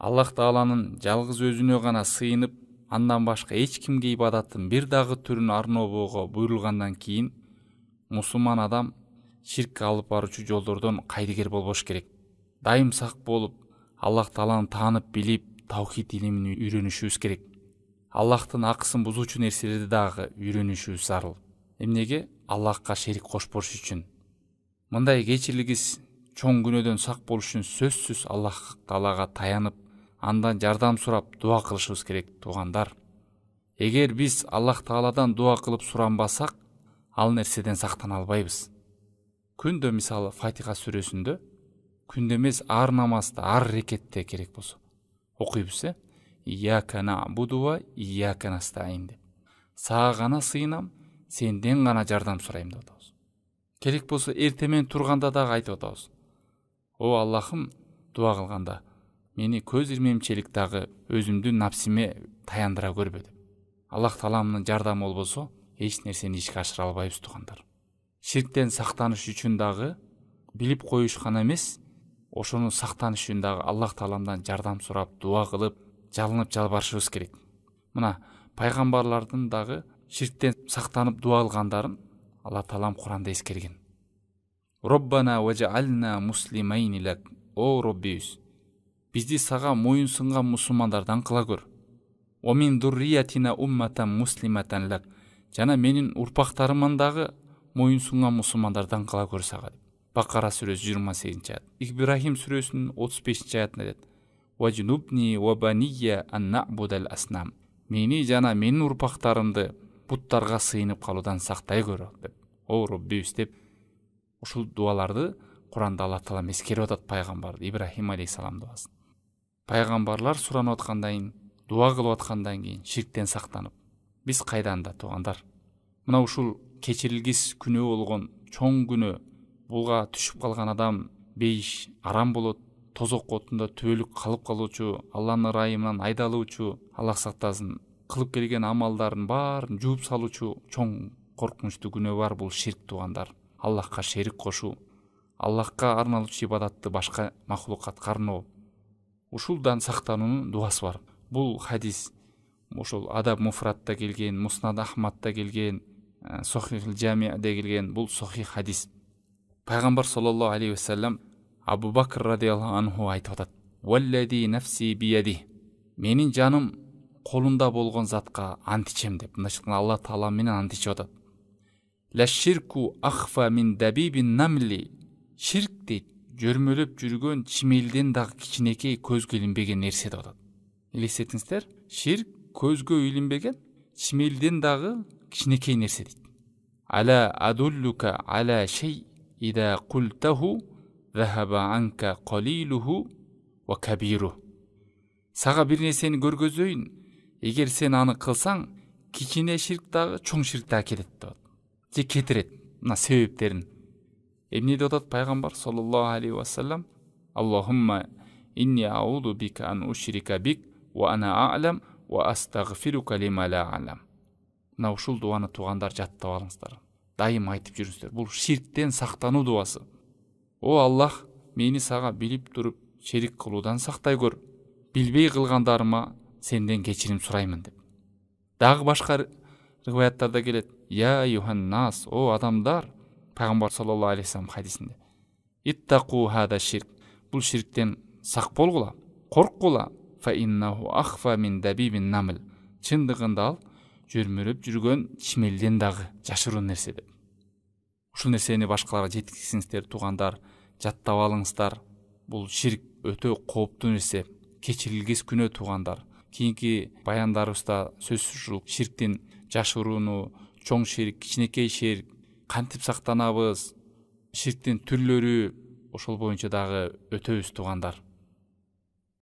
Аллах Тааланын жалгыз өзүнө гана сыйынып, андан башка эч кимге ибадаттын бир дагы түрүн арнообого буйрулгандан кийин мусулман адам ширкке алып баруучу жолдордон кайдыгер болбош керек. Дайым сак болуп, Аллах Тааланы таанып билип, таухид илимин үйрөнүшүбүз керек. Аллахтын акысын бузуучу нерселерди дагы үйрөнүшүбүз зарыл. Эмнеге? Аллахка шерик кошпош үчүн. Мындай кечирилгис чоң күнөөдөн сак болуш үчүн сөзсүз Аллах Таалага таянып, андан жардам сурап дуа кылышыбыз керек, туугандар. Эгер биз Аллах Тааладан дуа кылып суранбасак, ал нерседен сактана албайбыз. Күндө мисалы Фатиха сүрөсүндө, күндө эмес ар намазда, ар рекетте керек болсо окуйбуз, Ияка набуду ва ияка настаин деп. Сага гана сыйынам, сенден гана жардам сурайм деп атабыз. Керек болсо эртемен турганда дагы айтып атабыз. О Аллахым, дуа кылганда мени көз ирмемчелик дагы өзүмдүн напсиме таяндыра көрбө деп. Аллах Тааламдын жардамы болбосо эч нерсени ишке ашыра албайбыз, туугандар. Ширктен сактаныш үчүн дагы билип коюш гана эмес, ошону сактаныш үчүн дагы Аллах Тааламдан жардам сурап, дуа кылып, жалынып жалбарышыбыз керек. Мына пайгамбарлардын дагы ширктен сактанып дуа кылгандарын Аллах Таалам Куранда эскерген. Роббана важална муслимайни лак. О Роббибиз, бизди сага моюн сунган мусулмандардан кыла көр. Омин дурриятина умматан муслиматан лак. Жана менин урпактарыман дагы моюн сунган мусулмандардан кыла көр сага. Бакара сүрөсү 28 аят. Ибрахим сүрөсүнүн 35 аятында дейт. Важнубни ва банiyya an na'budal asnam. Мени жана менин урпактарымды буттарга сыйынып калуудан сактай көр деп. О Роббибиз деп ушул дуаларды Куранда Аллах Таала эскерип атат пайгамбарды, Ибрахим алейхиссалам дуасын. Пайгамбарлар суранып аткандан кийин, дуа кылып аткандан кийин ширктен сактанып, биз кайдан да, туугандар? Мына ушул кечирилгис күнөө болгон чоң күнөө, булга түшүп калган адам бейиш арам болот, тозок отунда түбөлүк калып калуучу, Алланын ырайымынан айдалуучу, Аллах сактасын, кылып келген амалдарын баарын жууп салуучу чоң коркунучтуу күнөө бар, бул ширк, туугандар. Аллахка шерик кошуу, Аллахка арналуучу ибадатты башка махлукатка арноо. Ушулдан сактануунун дуасы бар. Бул хадис ошол Адаб Муфратта келген, Муснад Ахмадта келген, Сохих Джами'де келген, бул сохих хадис. Пайгамбар саллаллаху алейхи ва саллям Абу Бакр радиаллаху анху айтып атат. Валлади нафси бияди. Менин жаным колунда болгон затка ант ичем деп. Мындайча Аллах Таала менен ант ичип атат. Ла ширку ахфа мин дабибин намли. Ширк дейт, жөрмөлөп жүргөн чимелден дагы кичинекей көзгө илинбеген нерсе деп атат. Элестетиңиздер, ширк көзгө илинбеген, чимелден дагы кичинекей нерсе дейт. Ала адуллука ала шей ида култаху захаба анка қалилуху ва кабиру. Сага бир нерсени көргөзөйүн, эгер сен аны кылсаң, кичине ширк дагы чоң ширк дагы кетет деп. Же кетирет. Мына себептерин. Эмне деп атат пайгамбар саллаллаху алейхи ва саллям? Аллахумма инни ауду бика ан ушрика бик ва ана а'лам ва астагфирука лима ла а'лам. Мына ушул дуаны туугандар жаттап алыңыздар. Дайым айтып жүрүңүздөр. Бул ширктен сактануу дуасы. О Аллах, мени сага билип туруп шерик кылуудан сактай көр. Билбей кылгандарыма сенден кечирим сураймын деп. Дагы башка риваяттарда келет. Я юханнас, о адамдар, пайгамбар саллаллаху алейхи ва саллям хадисинде. Иттaqu hada ширк. Бул ширктен сак болгула, корккула. Фа иннаху ахфа мин дабибин намл. Чындыгында ал жөрмөлөп жүргөн чимелден дагы жашыруун нерсе деп. Ушул нерсени башкаларга жеткизиңиздер, туугандар, жаттап алыңыздар. Бул ширк өтө кооптуу нерсе, кечирилгис күнөө, туугандар. Кийинки баяндарыбызда сөзсүз ушул ширктен жашырууну, чоң ширк, кичинекей ширк, кантип сактанабыз, ширктин түрлөрү, ошол боюнча дагы өтөбүз, туугандар.